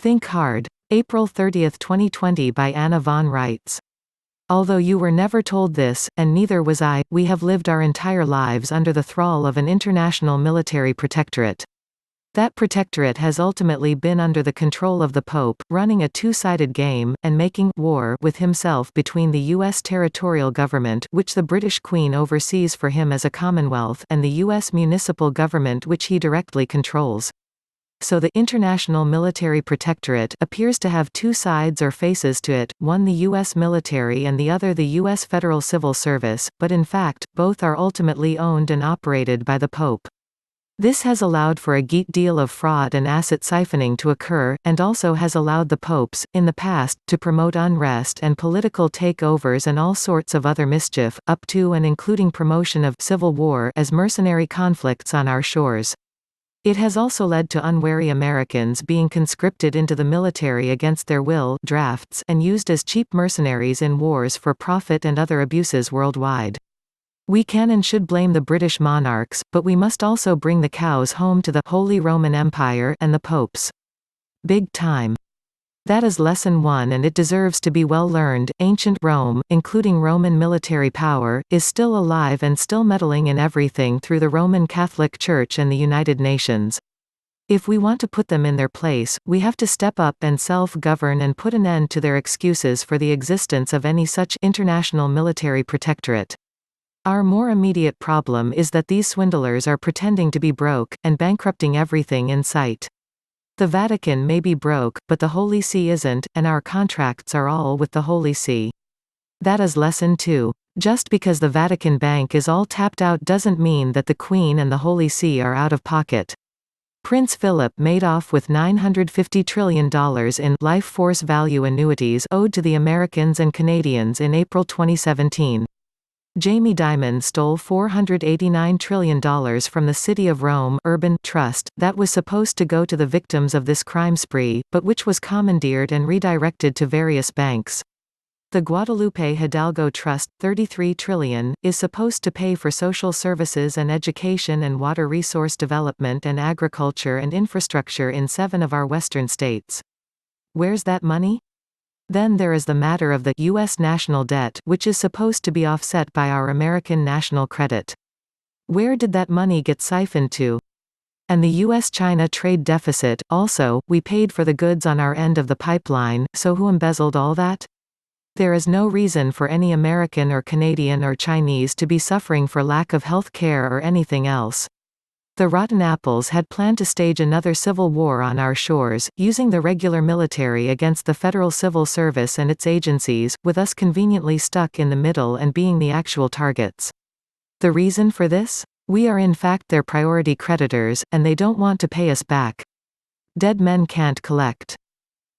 Think hard. April 30, 2020 by Anna von Reitz. Although you were never told this, and neither was I, we have lived our entire lives under the thrall of an international military protectorate. That protectorate has ultimately been under the control of the Pope, running a two-sided game, and making war with himself between the US Territorial Government, which the British Queen oversees for him as a Commonwealth, and the US Municipal Government, which he directly controls. So the International Military Protectorate appears to have two sides or faces to it, one the U.S. military and the other the U.S. Federal Civil Service, but in fact, both are ultimately owned and operated by the Pope. This has allowed for a great deal of fraud and asset siphoning to occur, and also has allowed the popes, in the past, to promote unrest and political takeovers and all sorts of other mischief, up to and including promotion of civil war as mercenary conflicts on our shores. It has also led to unwary Americans being conscripted into the military against their will, drafts, and used as cheap mercenaries in wars for profit and other abuses worldwide. We can and should blame the British monarchs, but we must also bring the cows home to the Holy Roman Empire and the popes. Big time. That is lesson 1, and it deserves to be well learned. Ancient Rome, including Roman military power, is still alive and still meddling in everything through the Roman Catholic Church and the United Nations. If we want to put them in their place, we have to step up and self-govern and put an end to their excuses for the existence of any such international military protectorate. Our more immediate problem is that these swindlers are pretending to be broke, and bankrupting everything in sight. The Vatican may be broke, but the Holy See isn't, and our contracts are all with the Holy See. That is lesson 2. Just because the Vatican Bank is all tapped out doesn't mean that the Queen and the Holy See are out of pocket. Prince Philip made off with $950 trillion in life force value annuities owed to the Americans and Canadians in April 2017. Jamie Dimon stole $489 trillion from the City of Rome Urban Trust, that was supposed to go to the victims of this crime spree, but which was commandeered and redirected to various banks. The Guadalupe Hidalgo Trust, $33 trillion, is supposed to pay for social services and education and water resource development and agriculture and infrastructure in 7 of our western states. Where's that money? Then there is the matter of the U.S. national debt, which is supposed to be offset by our American national credit. Where did that money get siphoned to? And the U.S.-China trade deficit, also, we paid for the goods on our end of the pipeline, so who embezzled all that? There is no reason for any American or Canadian or Chinese to be suffering for lack of health care or anything else. The Rotten Apples had planned to stage another civil war on our shores, using the regular military against the Federal Civil Service and its agencies, with us conveniently stuck in the middle and being the actual targets. The reason for this? We are in fact their priority creditors, and they don't want to pay us back. Dead men can't collect.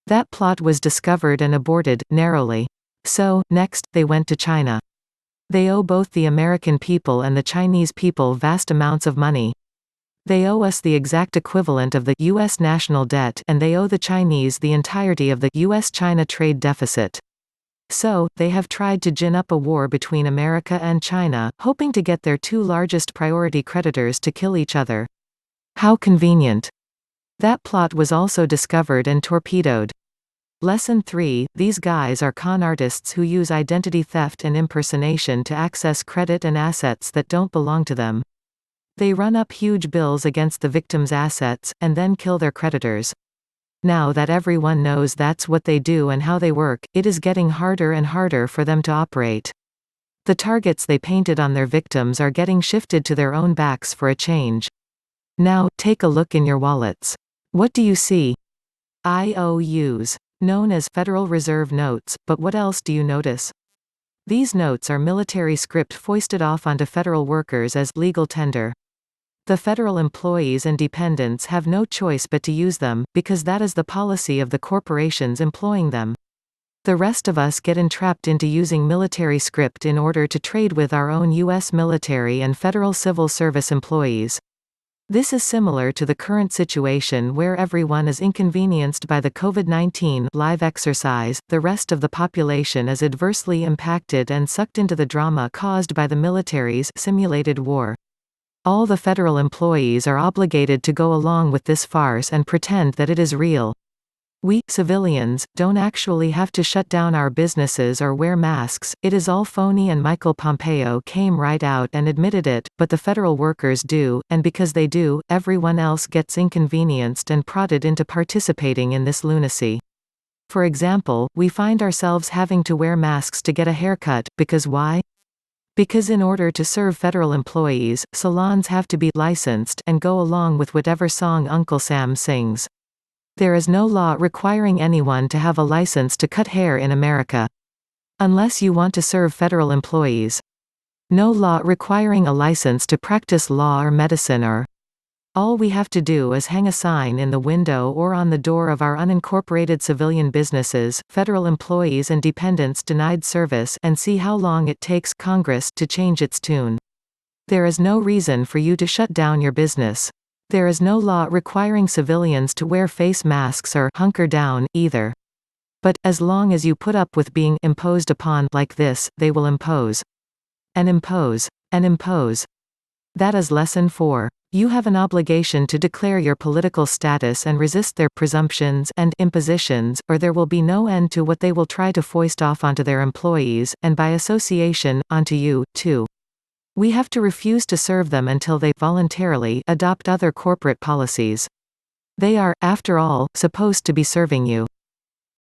That plot was discovered and aborted, narrowly. So, next, they went to China. They owe both the American people and the Chinese people vast amounts of money. They owe us the exact equivalent of the U.S. national debt, and they owe the Chinese the entirety of the U.S.-China trade deficit. So, they have tried to gin up a war between America and China, hoping to get their 2 largest priority creditors to kill each other. How convenient. That plot was also discovered and torpedoed. Lesson 3, these guys are con artists who use identity theft and impersonation to access credit and assets that don't belong to them. They run up huge bills against the victims' assets, and then kill their creditors. Now that everyone knows that's what they do and how they work, it is getting harder and harder for them to operate. The targets they painted on their victims are getting shifted to their own backs for a change. Now, take a look in your wallets. What do you see? IOUs. Known as Federal Reserve Notes, but what else do you notice? These notes are military script foisted off onto federal workers as legal tender. The federal employees and dependents have no choice but to use them, because that is the policy of the corporations employing them. The rest of us get entrapped into using military script in order to trade with our own U.S. military and federal civil service employees. This is similar to the current situation where everyone is inconvenienced by the COVID-19 live exercise, the rest of the population is adversely impacted and sucked into the drama caused by the military's simulated war. All the federal employees are obligated to go along with this farce and pretend that it is real. We, civilians, don't actually have to shut down our businesses or wear masks, it is all phony, and Michael Pompeo came right out and admitted it, but the federal workers do, and because they do, everyone else gets inconvenienced and prodded into participating in this lunacy. For example, we find ourselves having to wear masks to get a haircut, because why? Because in order to serve federal employees, salons have to be licensed and go along with whatever song Uncle Sam sings. There is no law requiring anyone to have a license to cut hair in America. Unless you want to serve federal employees. No law requiring a license to practice law or medicine or. All we have to do is hang a sign in the window or on the door of our unincorporated civilian businesses, federal employees and dependents denied service, and see how long it takes Congress to change its tune. There is no reason for you to shut down your business. There is no law requiring civilians to wear face masks or hunker down, either. But, as long as you put up with being imposed upon like this, they will impose. And impose. And impose. That is lesson 4. You have an obligation to declare your political status and resist their presumptions and impositions, or there will be no end to what they will try to foist off onto their employees, and by association, onto you, too. We have to refuse to serve them until they voluntarily adopt other corporate policies. They are, after all, supposed to be serving you.